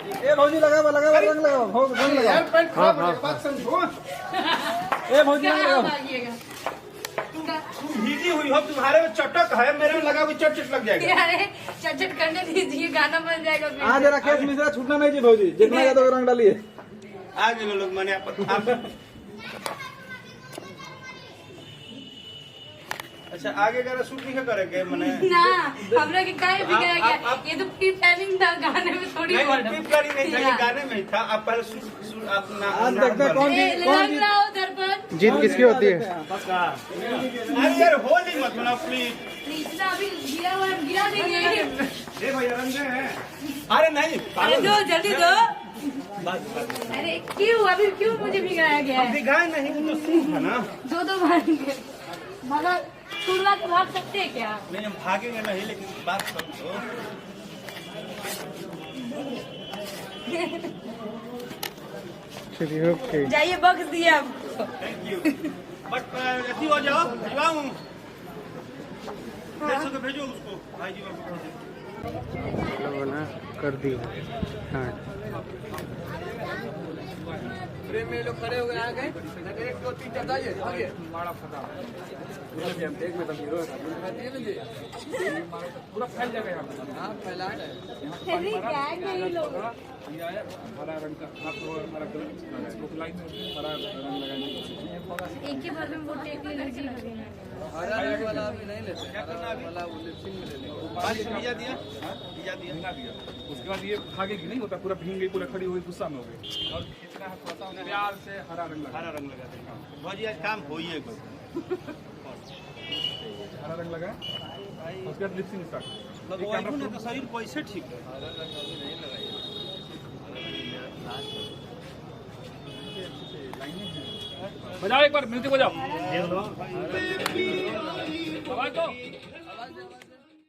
ए भौजी लगाओ लगाओ रंग लगाओ रंग लगाओ। हाँ बात समझो। ए भौजी रंग लगाओ। तुम भीगी हुई हो, तुम्हारे में चटक है, मेरे में लगा भी चट लग जाएगा। अरे चट करने दीजिए, गाना बन जाएगा। आज राकेश मिश्रा छूटना नहीं चाहिए भौजी, जितना ज्यादा रंग डालिए। आगे लोग मैंने आप अच्छा आगे का शूट नहीं करेंगे मैंने ना हमरा के काहे भी गया गया, ये तो प्री प्लानिंग था, गाने में थोड़ी नहीं प्लानिंग नहीं था, ये गाने में ही था। आप पहले अपना आज देखते हैं कौन दर्पण जीत किसकी होती है? अरे यार होली मत मना प्लीज। इतना अभी गिरा हुआ है, गिरा देंगे। ए भैया रंग हैं। अरे नहीं अरे दो जल्दी दो। अरे क्यों अभी क्यों मुझे भिगाया गया है? भिगाए नहीं, वो तो सीन है ना। दो मारेंगे मगर छुड़वा के भाग सकते हैं क्या? नहीं हम भागेंगे नहीं, लेकिन बात समझो। चलिए ओके जाइए बख्श दिए आपको। Thank you. बट ऐसी हो जाओ भिजवाऊं, भेजो उसको भाई जी ना कर दिया। हाँ फ्रेम में लोग खड़े हो गए, आ गए। एक दो तीन चार आइए आइए। मारा फटा पूरा हम देख में तो हीरो है, पूरा फैल जाएगा यहाँ। हाँ फैला है अरे क्या गई लोग। हरा रंग का हाथ हमारा लाइन में हरा रंग लगाने। एक ही बार में वो टेक ले लीजिए। हरा रंग वाला अभी नहीं लेते, क्या करना वाला वो लिपसिंग में ले लेंगे। भिजा दिया भिजा दिया। उसके बाद ये भागेगी नहीं होता, पूरा भीग गई, पूरा खड़ी हुई, गुस्सा में हो गई। और कितना है थोड़ा सा प्यार से हरा रंग लगा देंगे। भाजी आज काम हो ही है कोई। हरा रंग लगा उसके बाद लिपसिंग स्टार्ट। लगवाइए तो शरीर कैसे ठीक है। बजाओ एक बार म्यूजिक बजाओ।